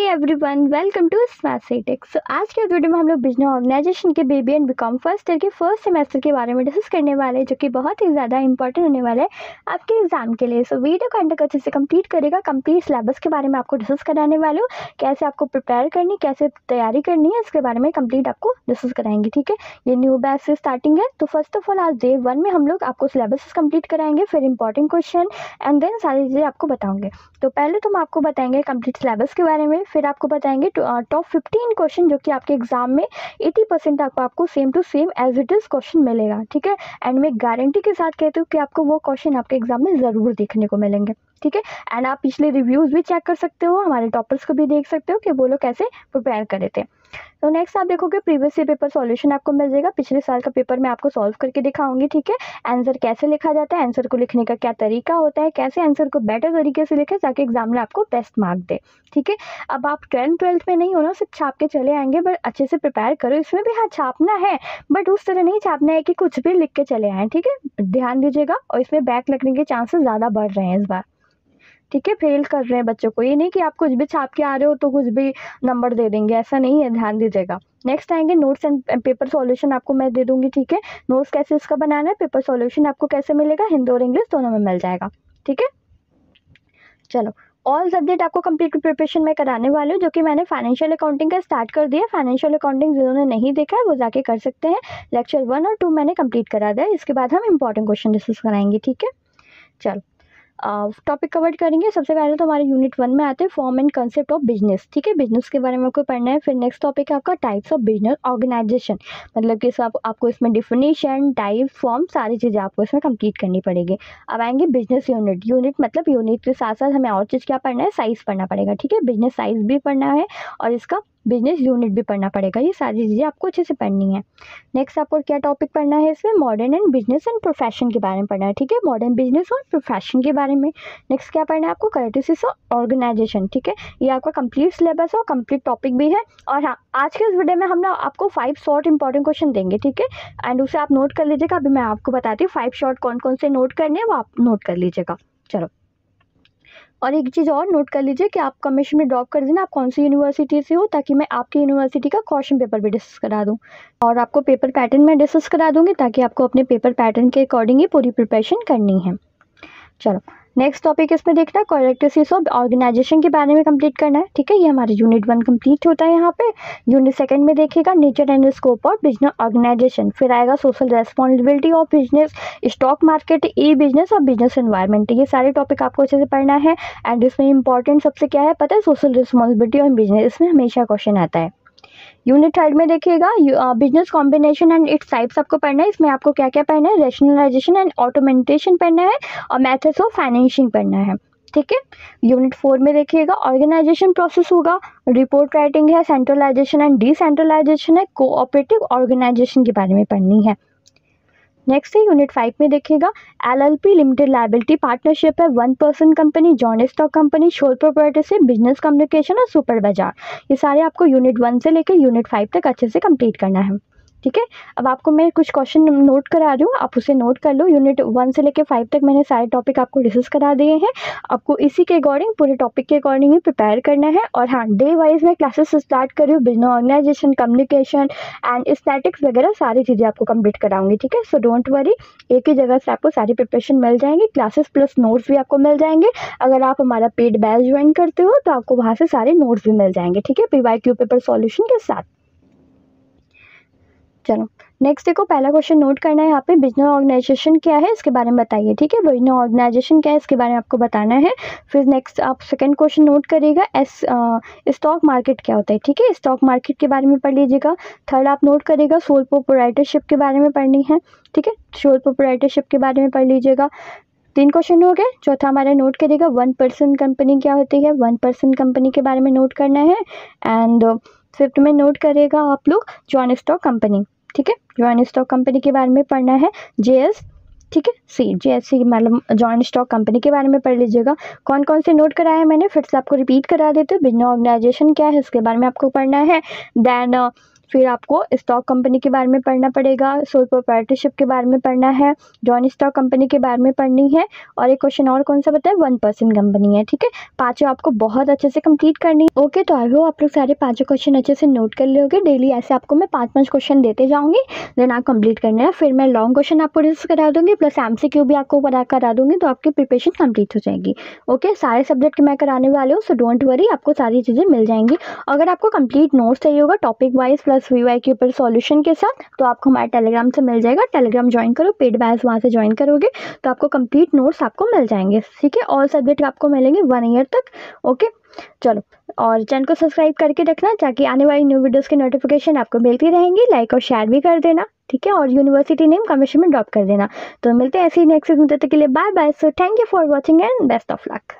Everyone, welcome to smart सीटेक। So आज के वीडियो में हम लोग बिजनेस ऑर्गेनाइजेशन के BBA and BCom first year के फर्स्ट सेमेस्टर के बारे में डिस्कस करने वाले हैं, जो कि बहुत ही ज़्यादा इंपॉर्टेंट होने वाला है आपके एग्जाम के लिए। सो वीडियो को अंत तक अच्छे से कंप्लीट करेगा। कंप्लीट सिलेबस के बारे में आपको डिस्कस कराने वाले हो, कैसे आपको प्रिपेयर करनी, कैसे तैयारी करनी है, इसके बारे में कंप्लीट आपको डिस्कस कराएंगे। ठीक है, ये न्यू बैच से स्टार्टिंग है। तो फर्स्ट ऑफ ऑल आज डे 1 में हम लोग आपको सिलेबस कंप्लीट कराएंगे, फिर इंपॉर्टेंट क्वेश्चन एंड देन सारी चीज़ें आपको बताऊंगे। तो पहले तो हम आपको बताएंगे कंप्लीट सिलेबस के बारे में, फिर आपको बताएंगे टॉप 15 क्वेश्चन जो कि आपके एग्जाम में 80% आपको same to same as it is question मिलेगा। ठीक है, एंड मैं गारंटी के साथ कहती हूँ कि आपको वो क्वेश्चन आपके एग्जाम में ज़रूर देखने को मिलेंगे। ठीक है, एंड आप पिछले रिव्यूज़ भी चेक कर सकते हो, हमारे टॉपर्स को भी देख सकते हो कि वो लोग कैसे प्रिपेयर करे थे। तो नेक्स्ट आप देखोगे प्रीवियस ईयर पेपर सॉल्यूशन आपको मिल जाएगा। पिछले साल का पेपर मैं आपको सॉल्व करके दिखाऊंगी। ठीक है, आंसर कैसे लिखा जाता है, आंसर को लिखने का क्या तरीका होता है, कैसे आंसर को बेटर तरीके से लिखे ताकि एग्जाम में आपको बेस्ट मार्क दे। ठीक है, अब आप 12th में नहीं हो ना, सिर्फ छाप के चले आएंगे, बट अच्छे से प्रिपेयर करो। इसमें भी हाँ छापना है, बट उस तरह नहीं छापना है कि कुछ भी लिख के चले आएँ। ठीक है, ध्यान दीजिएगा, और इसमें बैक लगने के चांसेस ज़्यादा बढ़ रहे हैं इस बार। ठीक है, फेल कर रहे हैं बच्चों को, ये नहीं कि आप कुछ भी छाप के आ रहे हो तो कुछ भी नंबर दे देंगे, ऐसा नहीं है, ध्यान दीजिएगा। नेक्स्ट आएंगे नोट्स एंड पेपर सॉल्यूशन आपको मैं दे दूंगी। ठीक है, नोट्स कैसे इसका बनाना है, पेपर सॉल्यूशन आपको कैसे मिलेगा, हिंदी और इंग्लिश दोनों में मिल जाएगा। ठीक है, चलो ऑल सब्जेक्ट आपको कंप्लीट प्रिपरेशन में कराने वाले हूँ, जो कि मैंने फाइनेंशियल अकाउंटिंग का स्टार्ट कर दिया। फाइनेंशियल अकाउंटिंग जिन्होंने नहीं देखा है वो जाके कर सकते हैं। लेक्चर 1 और 2 मैंने कंप्लीट करा दिया। इसके बाद हम इंपॉर्टेंट क्वेश्चन डिस्कस कराएंगे। ठीक है, चलो टॉपिक कवर करेंगे। सबसे पहले तो हमारे यूनिट 1 में आते हैं form and concept of business. ठीक है, बिजनेस के बारे में आपको पढ़ना है। फिर नेक्स्ट टॉपिक है आपका टाइप्स ऑफ बिजनेस ऑर्गेनाइजेशन, मतलब कि सब आपको इसमें डिफिनेशन, टाइप, फॉर्म सारी चीज़ें आपको इसमें कंप्लीट करनी पड़ेगी। अब आएंगे बिजनेस यूनिट। यूनिट मतलब यूनिट के साथ साथ हमें और चीज़ क्या पढ़ना है, साइज पढ़ना पड़ेगा। ठीक है, बिजनेस साइज भी पढ़ना है और इसका बिजनेस यूनिट भी पढ़ना पड़ेगा। ये सारी चीज़ें आपको अच्छे से पढ़नी है। नेक्स्ट आपको क्या टॉपिक पढ़ना है, इसमें modern and business and profession के बारे में पढ़ना है। ठीक है, मॉडर्न बिजनेस और प्रोफेशन के बारे में। नेक्स्ट क्या पढ़ना है आपको, कैरेक्टरिस्टिक्स ऑफ ऑर्गेनाइजेशन। ठीक है, ये आपका कंप्लीट सिलेबस और कंप्लीट टॉपिक भी है। और हाँ, आज के इस वीडियो में हम लोग आपको 5 शॉर्ट इंपॉर्टेंट क्वेश्चन देंगे। ठीक है, एंड उसे आप नोट कर लीजिएगा। अभी मैं आपको बताती हूँ 5 शॉर्ट कौन कौन से नोट करने हैं, वो आप नोट कर लीजिएगा। चलो, और एक चीज़ और नोट कर लीजिए कि आप कमेंट में ड्रॉप कर देना आप कौन सी यूनिवर्सिटी से हो, ताकि मैं आपकी यूनिवर्सिटी का क्वेश्चन पेपर भी डिस्कस करा दूं, और आपको पेपर पैटर्न में डिस्कस करा दूंगी, ताकि आपको अपने पेपर पैटर्न के अकॉर्डिंग ही पूरी प्रिपरेशन करनी है। चलो नेक्स्ट टॉपिक इसमें देखना कैरेक्टरिस्टिक्स ऑफ ऑर्गेनाइजेशन के बारे में कंप्लीट करना है। ठीक है, ये हमारे यूनिट 1 कंप्लीट होता है। यहाँ पे यूनिट 2 में देखिएगा nature and scope of business organization, फिर आएगा social responsibility of business, stock market, e business और बिजनेस एनवायरनमेंट। ये सारे टॉपिक आपको अच्छे से पढ़ना है। एंड इसमें इंपॉर्टेंट सबसे क्या है पता है, सोशल रिस्पॉन्सिबिलिटी ऑफ बिजनेस, इसमें हमेशा क्वेश्चन आता है। यूनिट 3 में देखिएगा business combination and its types आपको पढ़ना है। इसमें आपको क्या क्या पढ़ना है, रैशनलाइजेशन एंड ऑटोमेंटेशन पढ़ना है और मेथड्स ऑफ फाइनेंसिंग पढ़ना है। ठीक है, यूनिट 4 में देखिएगा ऑर्गेनाइजेशन प्रोसेस होगा, रिपोर्ट राइटिंग है, सेंट्रलाइजेशन एंड डिसेंट्रलाइजेशन है, कोऑपरेटिव ऑर्गेनाइजेशन के बारे में पढ़नी है। नेक्स्ट है यूनिट 5 में देखिएगा LLP लिमिटेड लाइबिलिटी पार्टनरशिप है, 1 person company, joint stock company, sole proprietorship, business communication और सुपर बाजार। ये सारे आपको यूनिट 1 से लेकर यूनिट 5 तक अच्छे से कंप्लीट करना है। ठीक है, अब आपको मैं कुछ क्वेश्चन नोट करा रही हूँ, आप उसे नोट कर लो। यूनिट 1 से लेकर 5 तक मैंने सारे टॉपिक आपको डिस्कस करा दिए हैं। आपको इसी के अकॉर्डिंग पूरे टॉपिक के अकॉर्डिंग ही प्रिपेयर करना है। और हाँ, डे वाइज मैं क्लासेस स्टार्ट कर रही हूँ, business organization, communication and statics वगैरह सारी चीज़ें आपको कंप्लीट कराऊंगी। ठीक है, सो डोंट वरी, एक ही जगह से आपको सारी प्रिपरेशन मिल जाएंगी। क्लासेस प्लस नोट्स भी आपको मिल जाएंगे। अगर आप हमारा पेड बैच ज्वाइन करते हो तो आपको वहाँ से सारे नोट्स भी मिल जाएंगे। ठीक है, PYQ पेपर सॉल्यूशन के साथ। चलो नेक्स्ट देखो, पहला क्वेश्चन नोट करना है यहाँ पे, बिजनेस ऑर्गेनाइजेशन क्या है इसके बारे में बताइए। ठीक है, बिजनेस ऑर्गेनाइजेशन क्या है इसके बारे में आपको बताना है। फिर नेक्स्ट आप सेकंड क्वेश्चन नोट करिएगा, स्टॉक मार्केट क्या होता है। ठीक है, स्टॉक मार्केट के बारे में पढ़ लीजिएगा। थर्ड आप नोट करिएगा सोल प्रोप्राइटरशिप के बारे में पढ़नी है। ठीक है, सोल प्रोप्राइटरशिप के बारे में पढ़ लीजिएगा। 3 क्वेश्चन हो गए। चौथा हमारा नोट करिएगा 1 पर्सन कंपनी क्या होती है, 1 पर्सन कंपनी के बारे में नोट करना है। एंड फिफ्थ में नोट करिएगा आप लोग जॉइंट स्टॉक कंपनी। ठीक है, जॉइंट स्टॉक कंपनी के बारे में पढ़ना है, JS। ठीक है, JSC मतलब जॉइंट स्टॉक कंपनी के बारे में पढ़ लीजिएगा। कौन कौन से नोट कराए मैंने फिर से आपको रिपीट करा देते हो। बिजनेस ऑर्गेनाइजेशन क्या है इसके बारे में आपको पढ़ना है। देन फिर आपको स्टॉक कंपनी के बारे में पढ़ना पड़ेगा, सोल प्रोप्राइटरशिप के बारे में पढ़ना है, जॉइंट स्टॉक कंपनी के बारे में पढ़नी है, और एक क्वेश्चन और कौन सा बताया, 1% कंपनी है। ठीक है, पाँचों आपको बहुत अच्छे से कंप्लीट करनी है। ओके, तो आई होप आप लोग सारे पाँचों क्वेश्चन अच्छे से नोट कर लोगे। डेली ऐसे आपको मैं 5-5 क्वेश्चन देते जाऊँगी, देन आप कंप्लीट करना है। फिर मैं लॉन्ग क्वेश्चन आपको डिस्कस करा दूँगी, प्लस MCQ भी आपको करा दूँगी, तो आपकी प्रिपरेशन कंप्लीट हो जाएगी। ओके, सारे सब्जेक्ट के मैं कराने वाले हूँ, सो डोंट वरी, आपको सारी चीज़ें मिल जाएंगी। अगर आपको कंप्लीट नोट्स चाहिए होगा टॉपिक वाइज प्लस VY के ऊपर सॉल्यूशन के साथ, तो आपको हमारे टेलीग्राम से मिल जाएगा। टेलीग्राम ज्वाइन करो, पेड बैच वहाँ से ज्वाइन करोगे तो आपको कंप्लीट नोट्स आपको मिल जाएंगे। ठीक है, ऑल सब्जेक्ट आपको मिलेंगे 1 ईयर तक। ओके, चलो, और चैनल को सब्सक्राइब करके रखना ताकि आने वाली न्यू वीडियोस की नोटिफिकेशन आपको मिलती रहेंगी। लाइक और शेयर भी कर देना। ठीक है, और यूनिवर्सिटी नेम कमेंट में ड्रॉप कर देना। तो मिलते हैं ऐसे ही नेक्स्ट वीडियो में, तब तक के लिए bye bye. So thank you for watching and best of luck.